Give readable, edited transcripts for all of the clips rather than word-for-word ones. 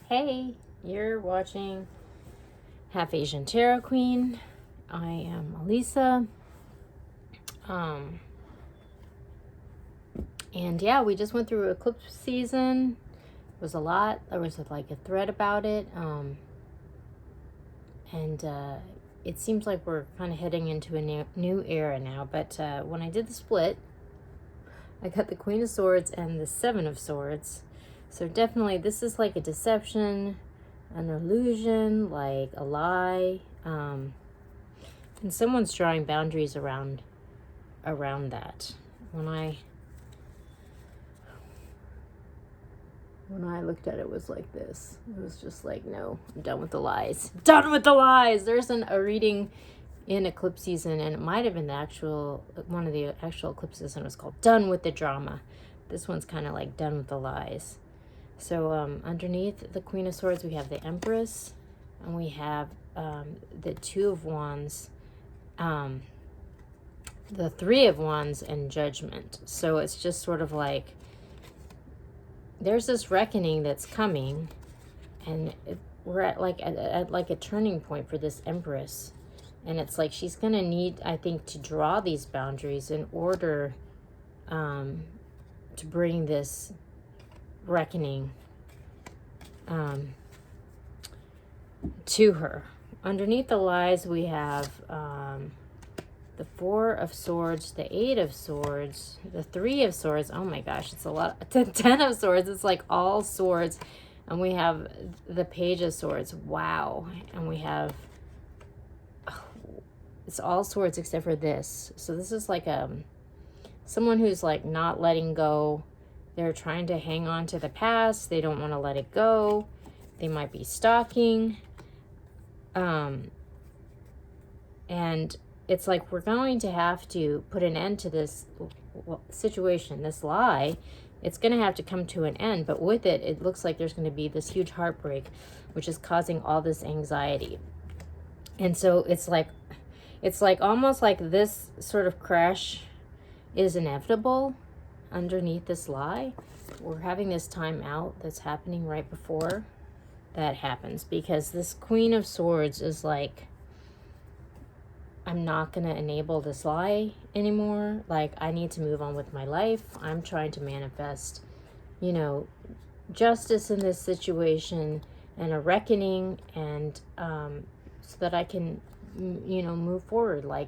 Hey, you're watching Half Asian Tarot Queen. I am Elisa. Um, and yeah, we just went through eclipse season. It was a lot. There was like a thread about it. And it seems like we're kind of heading into a new era now. But when I did the split, I got the Queen of Swords and the Seven of Swords. So definitely this is like a deception, an illusion, like a lie. And someone's drawing boundaries around that. When I looked at it, it was like this. It was just like, no, I'm done with the lies. Done with the lies. There's a reading in eclipse season, and it might have been one of the actual eclipses, and it was called Done with the Drama. This one's kind of like Done with the Lies. So underneath the Queen of Swords, we have the Empress, and we have the Two of Wands, the Three of Wands, and Judgment. So it's just sort of like there's this reckoning that's coming, and we're at like a turning point for this Empress. And it's like she's going to need, I think, to draw these boundaries in order to bring this reckoning to her. Underneath the lies, we have the Four of Swords, the Eight of Swords, the Three of Swords. Oh my gosh, it's a lot. The Ten of Swords. It's like all swords. And we have the Page of Swords. Wow. And we have... it's all swords except for this. So this is like someone who's like not letting go. They're trying to hang on to the past. They don't want to let it go. They might be stalking. And it's like we're going to have to put an end to this situation, this lie. It's going to have to come to an end. But with it, it looks like there's going to be this huge heartbreak, which is causing all this anxiety. And so it's like almost like this sort of crash is inevitable underneath this lie. We're having this time out that's happening right before that happens, because this Queen of Swords is like, I'm not going to enable this lie anymore. Like, I need to move on with my life. I'm trying to manifest, justice in this situation and a reckoning, and so that I can move forward. Like,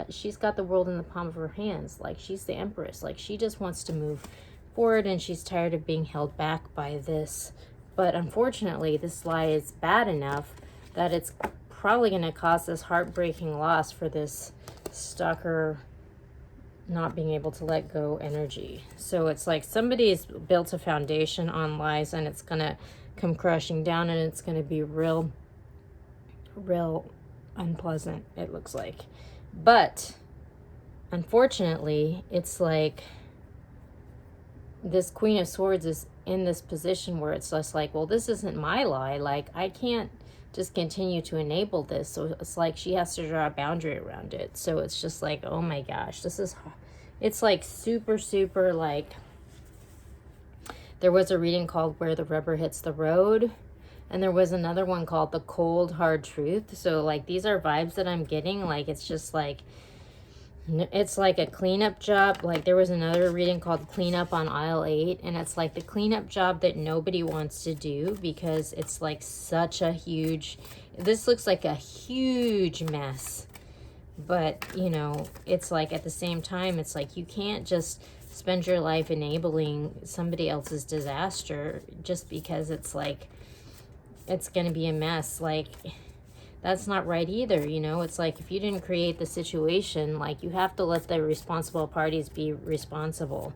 she's got the world in the palm of her hands. Like, she's the Empress. Like, she just wants to move forward, and she's tired of being held back by this. But unfortunately, this lie is bad enough that it's probably going to cause this heartbreaking loss for this stalker not being able to let go energy. So it's like somebody's built a foundation on lies, and it's going to come crashing down, and it's going to be real unpleasant, it looks like. But unfortunately, it's like this Queen of Swords is in this position where it's just like, well, this isn't my lie. Like, I can't just continue to enable this. So it's like she has to draw a boundary around it. So it's just like, oh my gosh, it's like super like, there was a reading called Where the Rubber Hits the Road. And there was another one called The Cold Hard Truth. So like, these are vibes that I'm getting. Like, it's just like, it's like a cleanup job. Like, there was another reading called Cleanup on Aisle 8. And it's like the cleanup job that nobody wants to do, because it's like such a huge, this looks like a huge mess. But, it's like at the same time, it's like you can't just spend your life enabling somebody else's disaster just because it's like, it's going to be a mess. Like, that's not right either. It's like, if you didn't create the situation, like, you have to let the responsible parties be responsible.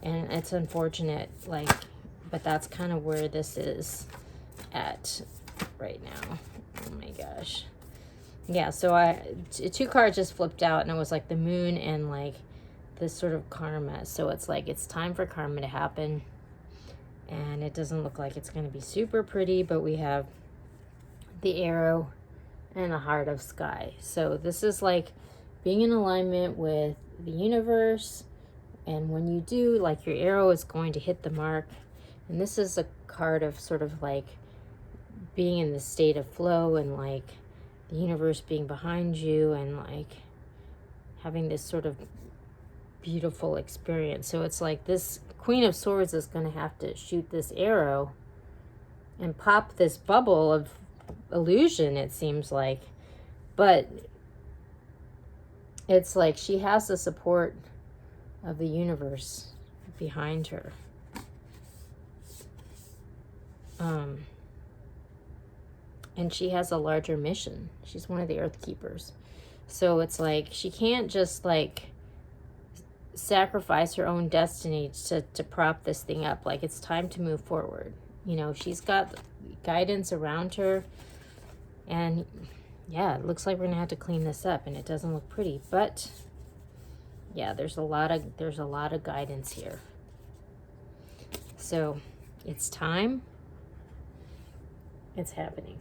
And it's unfortunate, like, but that's kind of where this is at right now. Oh my gosh. Yeah, so two cards just flipped out, and it was like the Moon and like this sort of karma. So it's like, it's time for karma to happen. And it doesn't look like it's going to be super pretty, but we have the Arrow and the Heart of Sky. So this is like being in alignment with the universe. And when you do, like, your arrow is going to hit the mark. And this is a card of sort of like being in the state of flow and like the universe being behind you and like having this sort of beautiful experience. So it's like this Queen of Swords is going to have to shoot this arrow and pop this bubble of illusion, it seems like. But it's like she has the support of the universe behind her. And she has a larger mission. She's one of the Earth Keepers. So it's like she can't just like sacrifice her own destiny to prop this thing up. Like, it's time to move forward. You know, she's got guidance around her. And yeah, it looks like we're gonna have to clean this up, and it doesn't look pretty. But yeah, there's a lot of guidance here. So it's time. It's happening.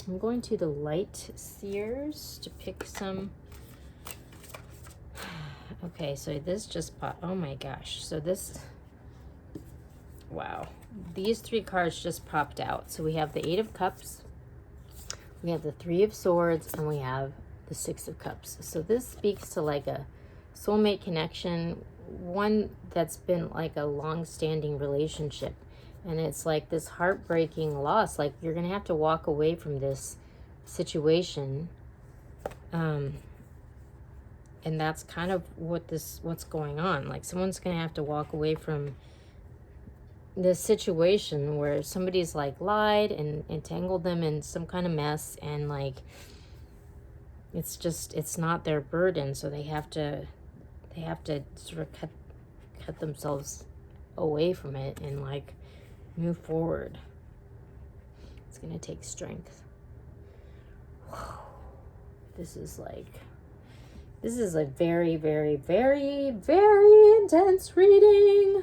I'm going to the Light Seers to pick some. Okay, so this just popped. Oh my gosh. So this, wow. These 3 cards just popped out. So we have the 8 of Cups, we have the 3 of Swords, and we have the 6 of Cups. So this speaks to like a soulmate connection, one that's been like a long-standing relationship. And it's like this heartbreaking loss. Like, you're going to have to walk away from this situation. And that's kind of what's going on. Like, someone's going to have to walk away from this situation where somebody's like lied and entangled them in some kind of mess. And like, it's not their burden. So they have to sort of cut themselves away from it and like move forward. It's gonna take strength. This is a very, very, very, very intense reading.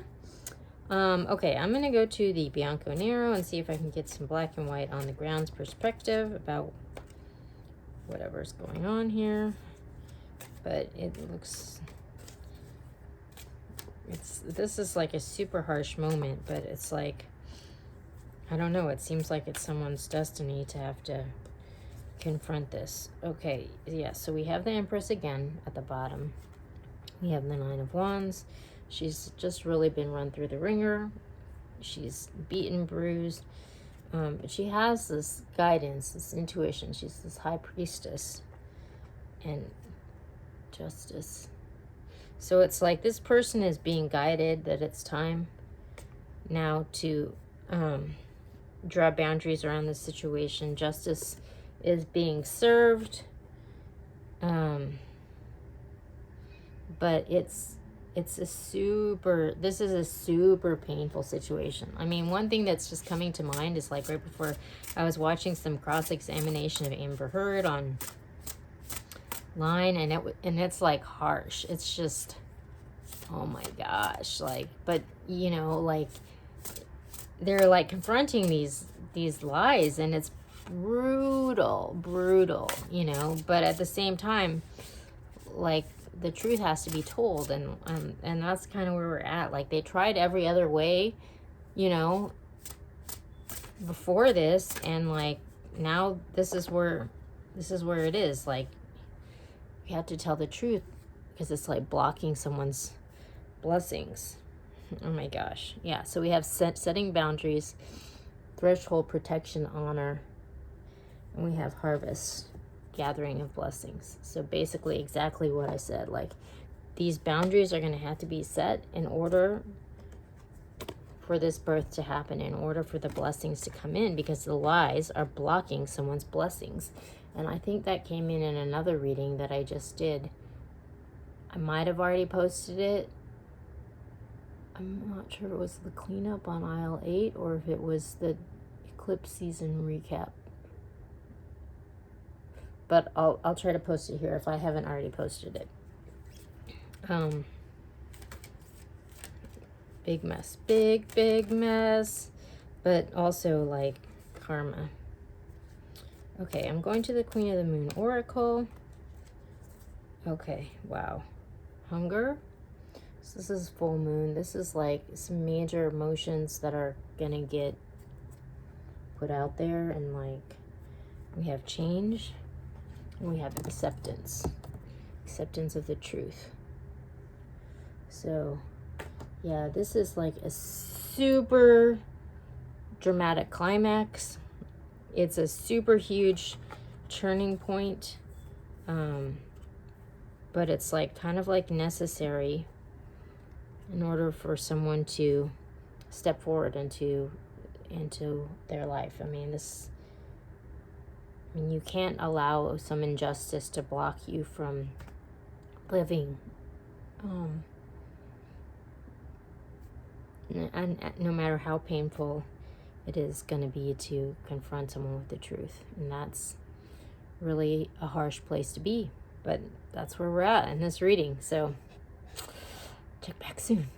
Okay, I'm gonna go to the Bianco Nero and see if I can get some black and white on the ground's perspective about whatever's going on here. But it looks, this is like a super harsh moment, but it's like, I don't know, it seems like it's someone's destiny to have to confront this. Okay, yeah, so we have the Empress again at the bottom. We have the 9 of Wands. She's just really been run through the ringer. She's beaten, bruised. But she has this guidance, this intuition. She's this high priestess and justice. So it's like this person is being guided that it's time now to draw boundaries around the situation. Justice is being served. But this is a super painful situation. I mean, one thing that's just coming to mind is like right before I was watching some cross-examination of Amber Heard online, and it's like harsh. It's just, oh my gosh, like, but you know, like they're like confronting these lies, and it's brutal, you know, but at the same time, like, the truth has to be told, and that's kind of where we're at. Like, they tried every other way, you know, before this, and like now this is where it is. Like, you have to tell the truth because it's like blocking someone's blessings. Oh my gosh. Yeah, so we have setting boundaries, threshold, protection, honor, and we have harvest, gathering of blessings. So basically exactly what I said. Like, these boundaries are going to have to be set in order for this birth to happen, in order for the blessings to come in, because the lies are blocking someone's blessings. And I think that came in another reading that I just did. I might have already posted it. I'm not sure if it was the cleanup on aisle 8 or if it was the eclipse season recap. But I'll try to post it here if I haven't already posted it. Big mess. Big mess. But also, like, karma. Okay, I'm going to the Queen of the Moon Oracle. Okay, wow. Hunger. So this is full moon. This is like some major emotions that are gonna get put out there, and like we have change, and we have acceptance of the truth. So yeah, this is like a super dramatic climax. It's a super huge turning point, but it's like kind of like necessary in order for someone to step forward into their life. I mean, you can't allow some injustice to block you from living, and no matter how painful it is going to be to confront someone with the truth. And that's really a harsh place to be, but that's where we're at in this reading. So check back soon.